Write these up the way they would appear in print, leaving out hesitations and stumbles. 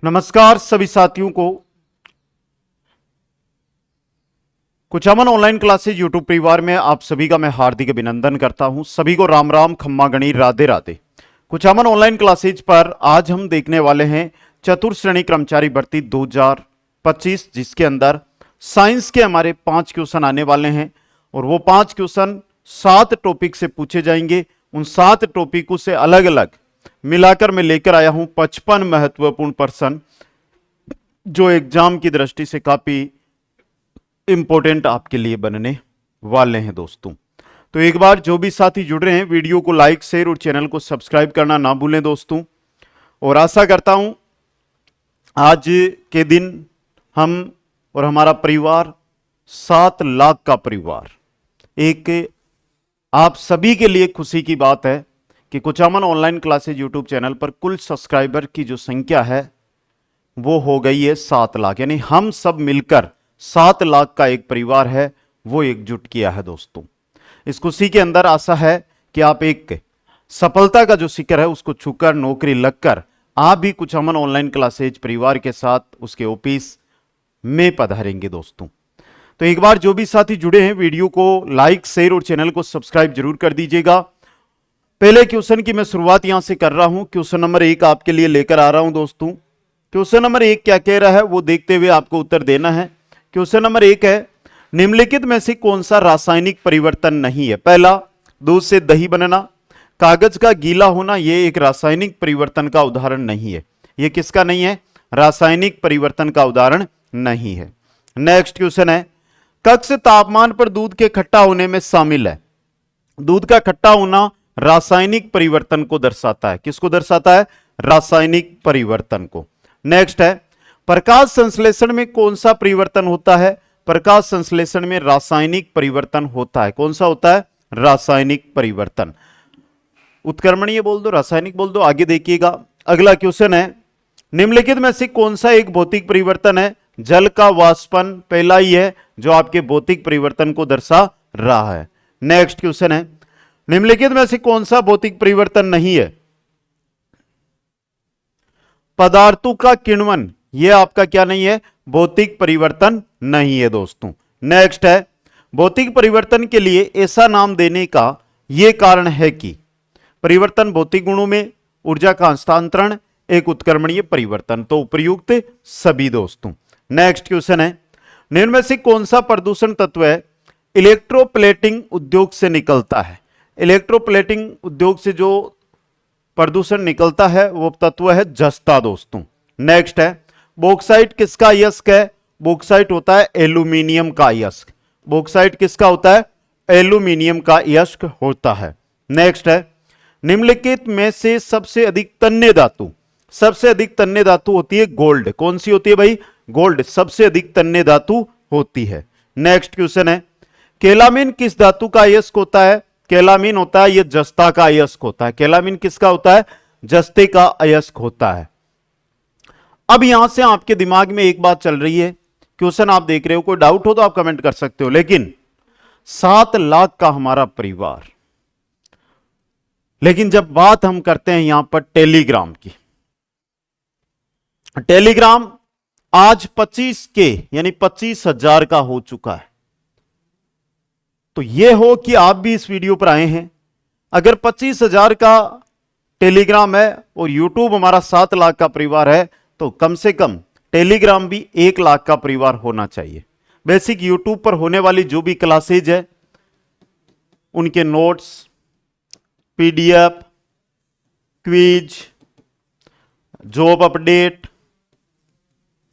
नमस्कार सभी साथियों को। कुचामन ऑनलाइन क्लासेज यूट्यूब परिवार में आप सभी का मैं हार्दिक अभिनंदन करता हूं। सभी को राम राम, खम्मा गणी, राधे राधे। कुचामन ऑनलाइन क्लासेज पर आज हम देखने वाले हैं चतुर्थ श्रेणी कर्मचारी भर्ती 2025, जिसके अंदर साइंस के हमारे 5 क्वेश्चन आने वाले हैं और वो 5 क्वेश्चन 7 टॉपिक से पूछे जाएंगे। उन 7 टॉपिकों से अलग अलग मिलाकर मैं लेकर आया हूं 55 महत्वपूर्ण प्रश्न जो एग्जाम की दृष्टि से काफी इंपॉर्टेंट आपके लिए बनने वाले हैं दोस्तों। तो एक बार जो भी साथी जुड़ रहे हैं वीडियो को लाइक, शेयर और चैनल को सब्सक्राइब करना ना भूलें दोस्तों। और आशा करता हूं आज के दिन हम और हमारा परिवार 7 लाख का परिवार, एक आप सभी के लिए खुशी की बात है कि Kuchaman online classes YouTube channel पर कुल सब्सक्राइबर की जो संख्या है वो हो गई है 7 लाख। यानी हम सब मिलकर 7 लाख का एक परिवार है वो एकजुट किया है दोस्तों। इस खुशी के अंदर आशा है कि आप एक सफलता का जो शिखर है उसको छूकर नौकरी लगकर आप भी कुचामन ऑनलाइन क्लासेज परिवार के साथ उसके ऑफिस में पधारेंगे दोस्तों। तो एक बार जो भी साथी जुड़े हैं वीडियो को लाइक, शेयर और चैनल को सब्सक्राइब जरूर कर दीजिएगा। पहले क्वेश्चन की मैं शुरुआत यहां से कर रहा हूं। क्वेश्चन नंबर 1 आपके लिए लेकर आ रहा हूं दोस्तों। क्वेश्चन नंबर 1 क्या कह रहा है वो देखते हुए आपको उत्तर देना है। क्वेश्चन नंबर 1 है, निम्नलिखित में से कौन सा रासायनिक परिवर्तन नहीं है। पहला, दूध से दही बनना, कागज का गीला होना, यह एक रासायनिक परिवर्तन का उदाहरण नहीं है। यह किसका नहीं है? रासायनिक परिवर्तन का उदाहरण नहीं है। नेक्स्ट क्वेश्चन है, कक्ष तापमान पर दूध के खट्टा होने में शामिल है। दूध का खट्टा होना रासायनिक परिवर्तन को दर्शाता है। किसको दर्शाता है? रासायनिक परिवर्तन को। नेक्स्ट है, प्रकाश संश्लेषण में कौन सा परिवर्तन होता है? प्रकाश संश्लेषण में रासायनिक परिवर्तन होता है। कौन सा होता है? रासायनिक परिवर्तन। उत्क्रमणीय बोल दो, रासायनिक बोल दो। आगे देखिएगा, अगला क्वेश्चन है, निम्नलिखित में से कौन सा एक भौतिक परिवर्तन है? जल का वाष्पन पहला ही है जो आपके भौतिक परिवर्तन को दर्शा रहा है। नेक्स्ट क्वेश्चन है, निम्नलिखित में से कौन सा भौतिक परिवर्तन नहीं है? पदार्थों का किण्वन, यह आपका क्या नहीं है? भौतिक परिवर्तन नहीं है दोस्तों। नेक्स्ट है, भौतिक परिवर्तन के लिए ऐसा नाम देने का यह कारण है कि परिवर्तन भौतिक गुणों में, ऊर्जा का हस्तांतरण, एक उत्क्रमणीय परिवर्तन। तो उपयुक्त सभी दोस्तों। नेक्स्ट क्वेश्चन है, निम्न में से कौन सा प्रदूषण तत्व है इलेक्ट्रोप्लेटिंग उद्योग से निकलता है? इलेक्ट्रोप्लेटिंग उद्योग से जो प्रदूषण निकलता है वो तत्व है जस्ता दोस्तों। नेक्स्ट है, बॉक्साइट किसका अयस्क है? बॉक्साइट होता है एल्यूमिनियम का अयस्क। बॉक्साइट किसका होता है? एल्यूमिनियम का अयस्क होता है। नेक्स्ट है, निम्नलिखित में से सबसे अधिक तन्य धातु, सबसे अधिक तन्य धातु होती है गोल्ड। कौन सी होती है भाई? गोल्ड सबसे अधिक तन्य धातु होती है। नेक्स्ट क्वेश्चन है, कैलामिन किस धातु का अयस्क होता है? कैलामिन होता है, यह जस्ता का अयस्क होता है। कैलामिन किसका होता है? जस्ते का अयस्क होता है। अब यहां से आपके दिमाग में एक बात चल रही है, क्वेश्चन आप देख रहे हो, कोई डाउट हो तो आप कमेंट कर सकते हो, लेकिन 7 लाख का हमारा परिवार, लेकिन जब बात हम करते हैं यहां पर टेलीग्राम की, टेलीग्राम आज 25 के यानी 25,000 का हो चुका है। तो यह हो कि आप भी इस वीडियो पर आए हैं, अगर 25,000 का टेलीग्राम है और यूट्यूब हमारा 7 लाख का परिवार है, तो कम से कम टेलीग्राम भी 1 लाख का परिवार होना चाहिए। बेसिक यूट्यूब पर होने वाली जो भी क्लासेज है उनके notes, PDF, quiz, job update,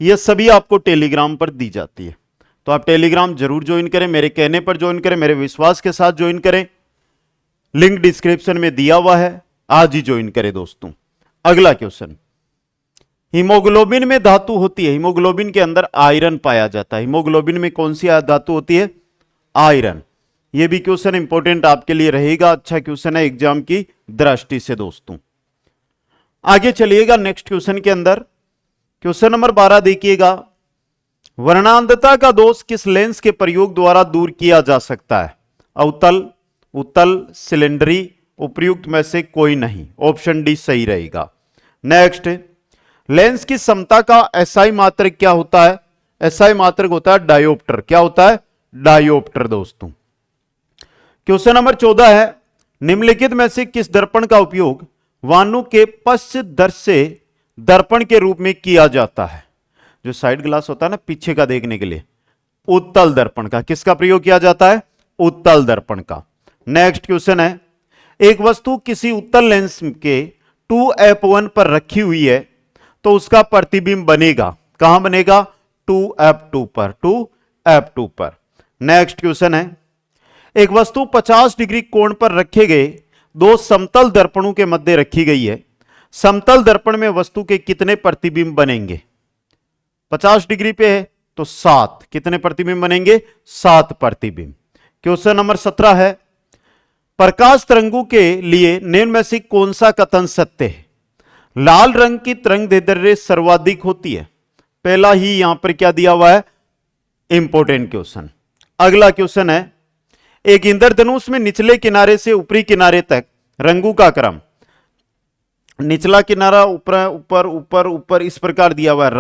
यह सभी आपको टेलीग्राम पर दी जाती है। तो आप टेलीग्राम जरूर ज्वाइन करें, मेरे कहने पर ज्वाइन करें, मेरे विश्वास के साथ ज्वाइन करें। लिंक डिस्क्रिप्शन में दिया हुआ है, आज ही ज्वाइन करें दोस्तों। अगला क्वेश्चन, हीमोग्लोबिन में धातु होती है, हीमोग्लोबिन के अंदर आयरन पाया जाता है। हीमोग्लोबिन में कौन सी धातु होती है? आयरन। यह भी क्वेश्चन इंपॉर्टेंट आपके लिए रहेगा, अच्छा क्वेश्चन है एग्जाम की दृष्टि से दोस्तों। आगे चलिएगा नेक्स्ट क्वेश्चन के अंदर, क्वेश्चन नंबर 12 देखिएगा, वर्णांधता का दोष किस लेंस के प्रयोग द्वारा दूर किया जा सकता है? अवतल, उत्तल, सिलेंडरी, उपयुक्त में से कोई नहीं। ऑप्शन डी सही रहेगा। नेक्स्ट, लेंस की समता का एसआई मात्रक क्या होता है? एसआई मात्रक होता है डायोप्टर। क्या होता है? डायोप्टर दोस्तों। क्वेश्चन नंबर 14 है, निम्नलिखित में से किस दर्पण का उपयोग वाहनों के पश्च दर्शे दर्पण के रूप में किया जाता है? जो साइड ग्लास होता है ना पीछे का देखने के लिए, उत्तल दर्पण का। किसका प्रयोग किया जाता है? उत्तल दर्पण का। नेक्स्ट क्वेश्चन है, एक वस्तु किसी उत्तल लेंस के 2f1 पर रखी हुई है तो उसका प्रतिबिंब बनेगा, कहां बनेगा? 2f2 पर, 2f2 पर। नेक्स्ट क्वेश्चन है, एक वस्तु 50 डिग्री कोण पर रखे गए दो समतल दर्पणों के मध्य रखी गई है। समतल दर्पण में वस्तु के कितने प्रतिबिंब बनेंगे? 50 डिग्री पे है तो 7। कितने प्रतिबिंब बनेंगे? 7 प्रतिबिंब। क्वेश्चन नंबर 17 है, प्रकाश तरंगों के लिए निम्न में से कौन सा कथन सत्य है? लाल रंग की तरंग दैर्ध्य सर्वाधिक होती है। पहला ही यहां पर क्या दिया हुआ है? Important question. अगला क्वेश्चन है, एक इंद्रधनुष में निचले किनारे से ऊपरी किनारे तक रंगों का क्रम, निचला किनारा ऊपर ऊपर ऊपर ऊपर इस प्रकार दिया हुआ है,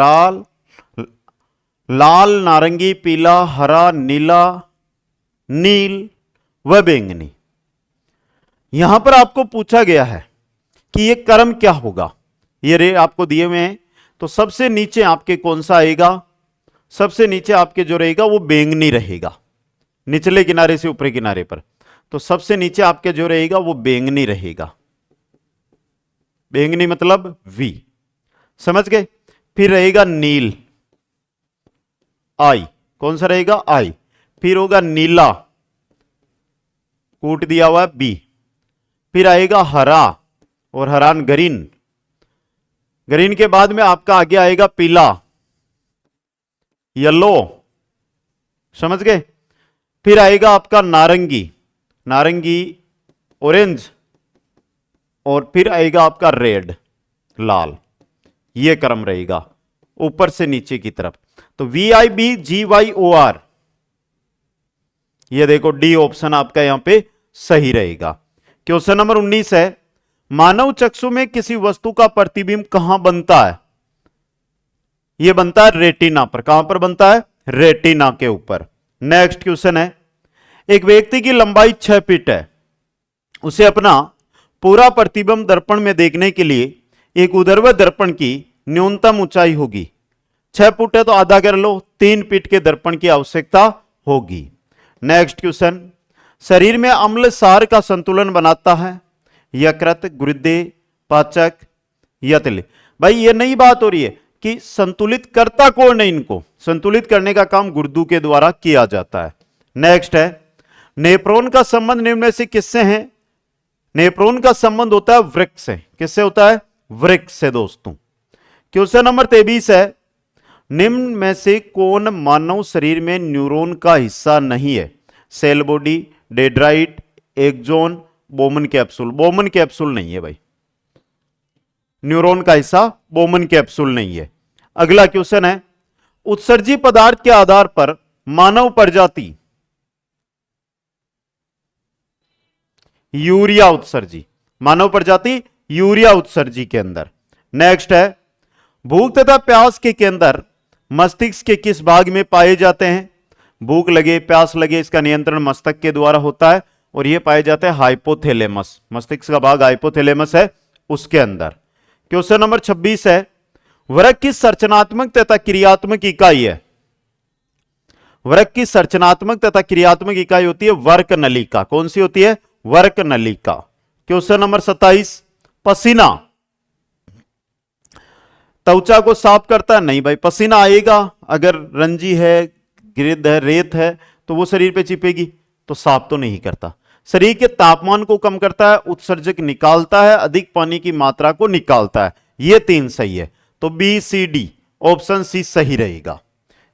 लाल, नारंगी, पीला, हरा, नीला, नील व बैंगनी। यहां पर आपको पूछा गया है कि यह क्रम क्या होगा। ये रे आपको दिए हुए हैं, तो सबसे नीचे आपके कौन सा आएगा? सबसे नीचे आपके जो रहेगा वो बैंगनी रहेगा, निचले किनारे से ऊपरी किनारे पर। तो सबसे नीचे आपके जो रहेगा वो बैंगनी रहेगा। बैंगनी मतलब वी, समझ गए? फिर रहेगा नील, आई। कौन सा रहेगा? आई। फिर होगा नीला, कूट दिया हुआ बी। फिर आएगा हरा, और हरान ग्रीन। ग्रीन के बाद में आपका आगे आएगा पीला, येलो, समझ गए? फिर आएगा आपका नारंगी, नारंगी, ऑरेंज, और फिर आएगा आपका रेड, लाल। यह क्रम रहेगा ऊपर से नीचे की तरफ। तो VIBGYOR, यह देखो डी ऑप्शन आपका यहां पे सही रहेगा। क्वेश्चन नंबर 19 है, मानव चक्षु में किसी वस्तु का प्रतिबिंब कहां बनता है? यह बनता है रेटिना पर। कहां पर बनता है? रेटिना के ऊपर। नेक्स्ट क्वेश्चन है, एक व्यक्ति की लंबाई 6 फीट है, उसे अपना पूरा प्रतिबिंब दर्पण में देखने के लिए एक ऊर्ध्वाधर दर्पण की न्यूनतम ऊंचाई होगी। 6 फुट है तो आधा कर लो, 3 फीट के दर्पण की आवश्यकता होगी। नेक्स्ट क्वेश्चन, शरीर में अम्ल सार का संतुलन बनाता है यकृत, गुर्दे, पाचक या तिल? भाई ये नई बात हो रही है कि संतुलित करता कौन है? इनको संतुलित करने का काम गुर्दों के द्वारा किया जाता है। नेक्स्ट है, नेफ्रॉन का संबंध निम्न में से किससे है? नेफ्रॉन का संबंध होता है वृक्क से। किससे होता है? वृक्क से दोस्तों। क्वेश्चन नंबर 23 है, निम्न में से कौन मानव शरीर में न्यूरॉन का हिस्सा नहीं है? Cell body, dendrite, axon, Bowman capsule. Bowman capsule नहीं है भाई, न्यूरॉन का हिस्सा बोमन कैप्सूल नहीं है। अगला क्वेश्चन है, उत्सर्जी पदार्थ के आधार पर मानव प्रजाति यूरिया उत्सर्जी, मानव प्रजाति यूरिया उत्सर्जी के अंदर। नेक्स्ट है, भूख तथा प्यास के अंदर मस्तिष्क के किस भाग में पाए जाते हैं? भूख लगे, प्यास लगे, इसका नियंत्रण मस्तिष्क के द्वारा होता है और यह पाए जाते हैं हाइपोथैलेमस। मस्तिष्क का भाग हाइपोथैलेमस है, उसके अंदर। क्वेश्चन नंबर 26 है, वृक्क की संरचनात्मक तथा क्रियात्मक इकाई है? वृक्क की संरचनात्मक तथा क्रियात्मक इकाई होती है वर्क नलिका। कौन सी होती है? वर्क नलिका। क्वेश्चन नंबर 27, पसीना त्वचा को साफ करता है? नहीं भाई, पसीना आएगा अगर रंजी है, गिरद है, रेत है तो वो शरीर पे चिपेगी, तो साफ तो नहीं करता। शरीर के तापमान को कम करता है, उत्सर्जक निकालता है, अधिक पानी की मात्रा को निकालता है। ये 3 सही है, तो BCD ऑप्शन सी सही रहेगा।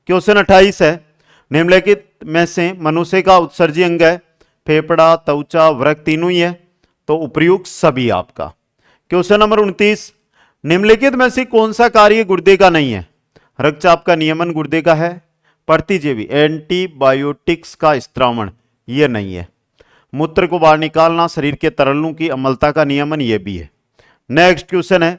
क्वेश्चन 28 है, निम्नलिखित में से मनुष्य का उत्सर्जी अंग है? फेफड़ा, त्वचा, वृक्क तीनों ही है, तो उपयुक्त सभी आपका। क्वेश्चन नंबर 29, निम्नलिखित में से कौन सा कार्य गुर्दे का नहीं है? रक्तचाप का नियमन गुर्दे का है, प्रतिजीवी एंटीबायोटिक्स का स्त्रावण यह नहीं है, मूत्र को बाहर निकालना, शरीर के तरलों की अम्लता का नियमन यह भी है। नेक्स्ट क्वेश्चन है,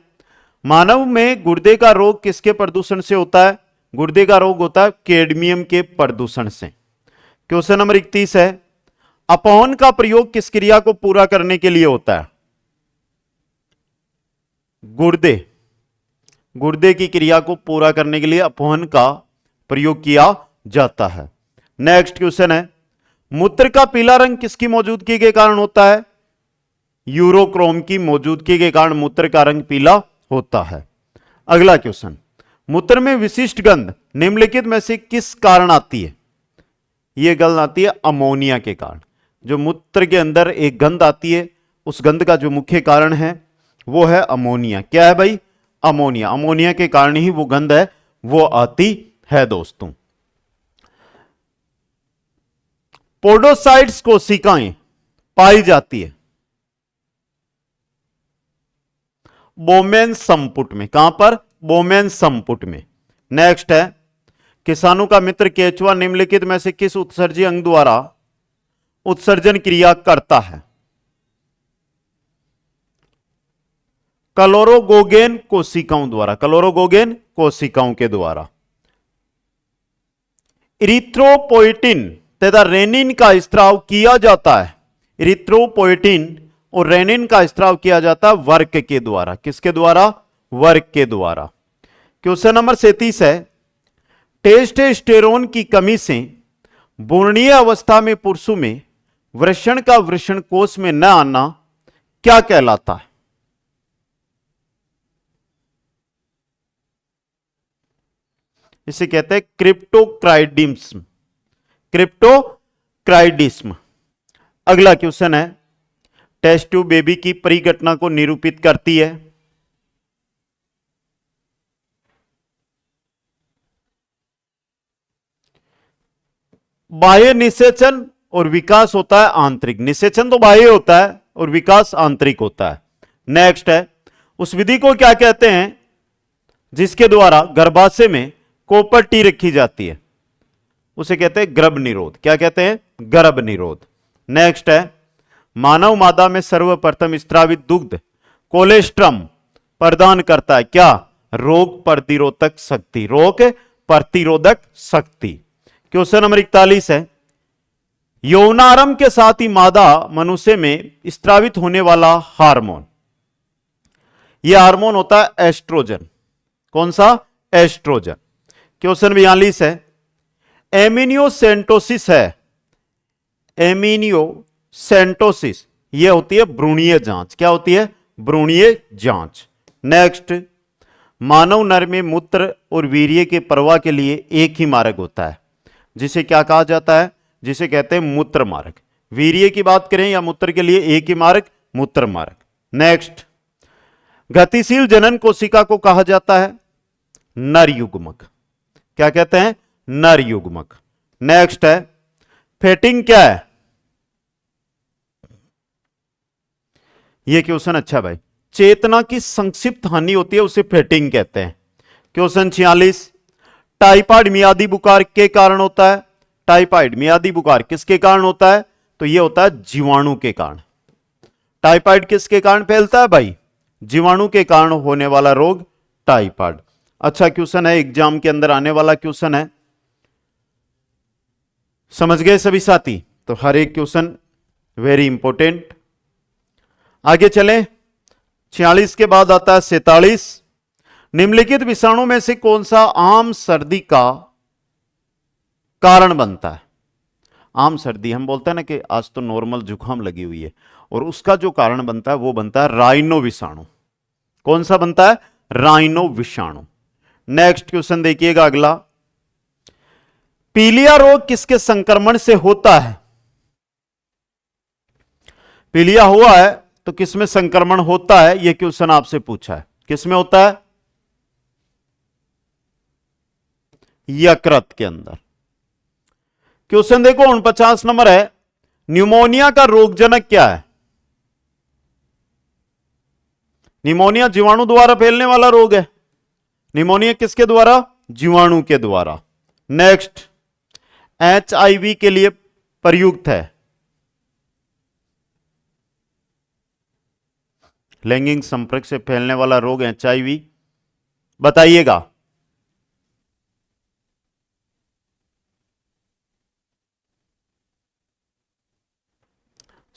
मानव में गुर्दे का रोग किसके प्रदूषण से होता है? गुर्दे का रोग होता है कैडमियम के प्रदूषण से। क्वेश्चन नंबर 31 है, अपहरण का प्रयोग किस क्रिया को पूरा करने के लिए होता है? गुर्दे की क्रिया को पूरा करने के लिए अपहरण का प्रयोग किया जाता है। नेक्स्ट क्वेश्चन है, मूत्र का पीला रंग किसकी मौजूदगी के कारण होता है? यूरोक्रोम की मौजूदगी के कारण मूत्र का रंग पीला होता है। अगला क्वेश्चन, मूत्र में विशिष्ट गंध निम्नलिखित में से किस कारण आती है? यह गंध आती है अमोनिया के कारण। जो मूत्र के अंदर एक गंध आती है, उस गंध का जो मुख्य कारण है वो है अमोनिया। क्या है भाई? अमोनिया। अमोनिया के कारण ही वो गंध है वो आती है दोस्तों। पोडोसाइट्स कोशिकाएं पाई जाती है बोमेन संपुट में। कहां पर? बोमेन संपुट में। नेक्स्ट है, किसानों का मित्र केचुआ निम्नलिखित में से किस उत्सर्जी अंग द्वारा उत्सर्जन क्रिया करता है? क्लोरोगोगेन कोशिकाओं द्वारा। क्लोरोगोगेन कोशिकाओं के द्वारा। इरिथ्रोपोइटिन तथा रेनिन का स्त्राव किया जाता है। इरिथ्रोपोइटिन और रेनिन का स्त्राव किया जाता है वर्क के द्वारा। किसके द्वारा? वर्क के द्वारा। क्वेश्चन नंबर 37 है, टेस्टोस्टेरोन की कमी से भ्रूणीय अवस्था में पुरुषों में वृषण का वृषण कोष में न आना क्या कहलाता है? इसे कहते हैं क्रिप्टोक्राइडिज्म। क्रिप्टोक्राइडिज्म। अगला क्वेश्चन है, टेस्ट ट्यूब बेबी की परिघटना को निरूपित करती है। बाह्य निषेचन और विकास होता है आंतरिक। निषेचन तो बाह्य होता है और विकास आंतरिक होता है। नेक्स्ट है, उस विधि को क्या कहते हैं जिसके द्वारा गर्भाशय में कोपर्टी रखी जाती है? उसे कहते हैं गर्भ निरोध। क्या कहते हैं? गर्भ निरोध। नेक्स्ट है, मानव मादा में सर्वप्रथम स्त्रावित दुग्ध कोलेस्ट्रम प्रदान करता है क्या? रोग प्रतिरोधक शक्ति। रोग प्रतिरोधक शक्ति। क्वेश्चन नंबर 41 है, यौनारंभ के साथ ही मादा मनुष्य में स्त्रावित होने वाला हार्मोन, यह हार्मोन होता है एस्ट्रोजन। कौन सा? एस्ट्रोजन। क्वेश्चन 42 है, एमिनियोसेंटोसिस है। एमिनियोसेंटोसिस यह होती है भ्रूणीय जांच। क्या होती है? भ्रूणीय जांच। नेक्स्ट, मानव नर में मूत्र और वीर्य के प्रवाह के लिए एक ही मार्ग होता है, जिसे क्या कहा जाता है? जिसे कहते हैं मूत्र मार्ग। वीर्य की बात करें या मूत्र के लिए एक ही मार्ग, मूत्र मार्ग। नेक्स्ट, गतिशील जनन कोशिका को कहा जाता है नर युग्मक। क्या कहते हैं? नर युग्मक। नेक्स्ट है, फेटिंग क्या है? यह क्वेश्चन अच्छा भाई। चेतना की संक्षिप्त हानि होती है, उसे फेटिंग कहते हैं। क्वेश्चन 46, टाइफाइड मियादी बुखार के कारण होता है। टाइफाइड मियादी बुखार किसके कारण होता है? तो यह होता है जीवाणु के कारण। टाइफाइड किसके कारण फैलता है भाई? जीवाणु के कारण होने वाला रोग टाइफाइड। अच्छा क्वेश्चन है, एग्जाम के अंदर आने वाला क्वेश्चन है। समझ गए सभी साथी? तो हर एक क्वेश्चन वेरी इंपॉर्टेंट। आगे चलें, 46 के बाद आता है 47। निम्नलिखित विषाणु में से कौन सा आम सर्दी का कारण बनता है? आम सर्दी हम बोलते हैं ना कि आज तो नॉर्मल जुकाम लगी हुई है, और उसका जो कारण बनता है वो बनता है राइनो विषाणु। कौन सा बनता है? राइनो विषाणु। नेक्स्ट क्वेश्चन देखिएगा अगला, पीलिया रोग किसके संक्रमण से होता है? पीलिया हुआ है तो किसमें संक्रमण होता है? यह क्वेश्चन आपसे पूछा है। किसमें होता है? यकृत के अंदर। क्वेश्चन देखो 49 नंबर है, न्यूमोनिया का रोगजनक क्या है? निमोनिया जीवाणु द्वारा फैलने वाला रोग है। निमोनिया किसके द्वारा? जीवाणु के द्वारा। नेक्स्ट, एचआईवी के लिए प्रयुक्त है। लैंगिक संपर्क से फैलने वाला रोग एचआईवी बताइएगा।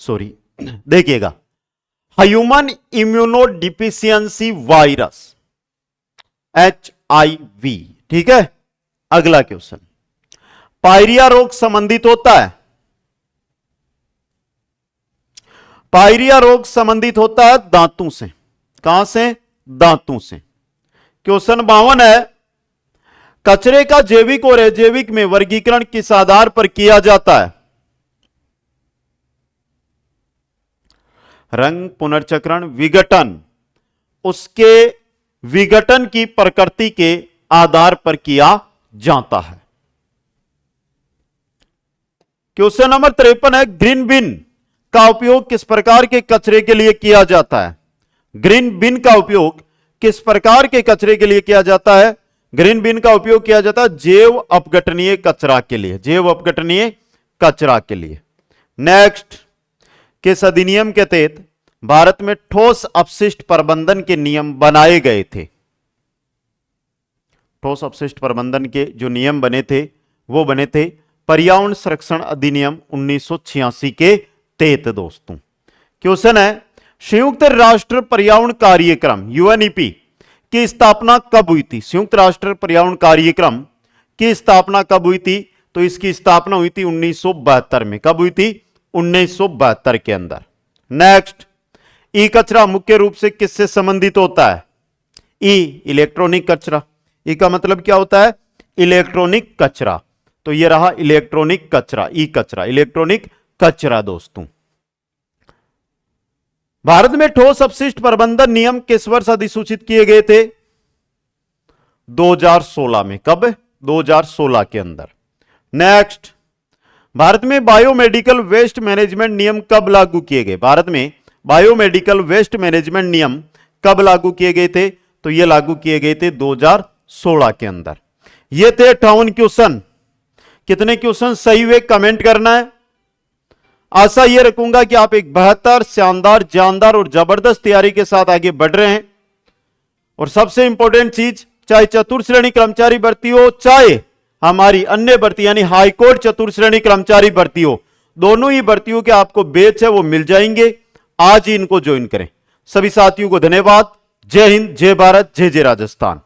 सॉरी, देखिएगा, ह्यूमन इम्यूनोडिफिशियंसी वायरस, HIV, ठीक है। अगला क्वेश्चन, पायरिया रोग संबंधित होता है, पायरिया रोग संबंधित होता है दांतों से। कहां से? दांतों से। क्वेश्चन 52 है, कचरे का जैविक और अजैविक में वर्गीकरण किस आधार पर किया जाता है? रंग, पुनर्चक्रण, विघटन। उसके विघटन की प्रकृति के आधार पर किया जाता है। क्वेश्चन नंबर 53 है, ग्रीन बिन का उपयोग किस प्रकार के कचरे के लिए किया जाता है? ग्रीन बिन का उपयोग किस प्रकार के कचरे के लिए किया जाता है? ग्रीन बिन का उपयोग किया जाता है जैव अपघटनीय कचरा के लिए, जैव अपघटनीय कचरा के लिए। नेक्स्ट, किस अधिनियम के तहत भारत में ठोस अपशिष्ट प्रबंधन के नियम बनाए गए थे? ठोस अपशिष्ट प्रबंधन के जो नियम बने थे वो बने थे पर्यावरण संरक्षण अधिनियम 1986 के तहत दोस्तों। क्वेश्चन है, संयुक्त राष्ट्र पर्यावरण कार्यक्रम UNEP की स्थापना कब हुई थी? संयुक्त राष्ट्र पर्यावरण कार्यक्रम की स्थापना कब हुई थी? तो इसकी स्थापना हुई थी 1972 में। कब हुई थी? 1972 के अंदर। नेक्स्ट, ई कचरा मुख्य रूप से किससे संबंधित होता है? इलेक्ट्रॉनिक कचरा। ई का मतलब क्या होता है? इलेक्ट्रॉनिक कचरा। तो ये रहा इलेक्ट्रॉनिक कचरा, ई कचरा, इलेक्ट्रॉनिक कचरा दोस्तों। भारत में ठोस अपशिष्ट प्रबंधन नियम किस वर्ष अधिसूचित किए गए थे? 2016 में। कब? 2016 के अंदर। नेक्स्ट, भारत में बायोमेडिकल वेस्ट मैनेजमेंट नियम कब लागू किए गए? भारत में बायोमेडिकल वेस्ट मैनेजमेंट नियम कब लागू किए गए थे? तो ये लागू किए गए थे 2016 के अंदर। ये थे 58 क्वेश्चन। कितने क्वेश्चन सही हुए कमेंट करना है। आशा यह रखूंगा कि आप एक बेहतर, शानदार, जानदार और जबरदस्त तैयारी के साथ आगे बढ़ रहे हैं। और सबसे इंपॉर्टेंट चीज, चाहे चतुर्थ श्रेणी कर्मचारी भर्ती हो, चाहे हमारी अन्य भर्ती यानी हाईकोर्ट चतुर्थ श्रेणी कर्मचारी भर्ती हो, दोनों ही भर्तियों के आपको बैच है वो मिल जाएंगे। आज ही इनको ज्वाइन करें। सभी साथियों को धन्यवाद। जय हिंद, जय भारत, जय जय राजस्थान।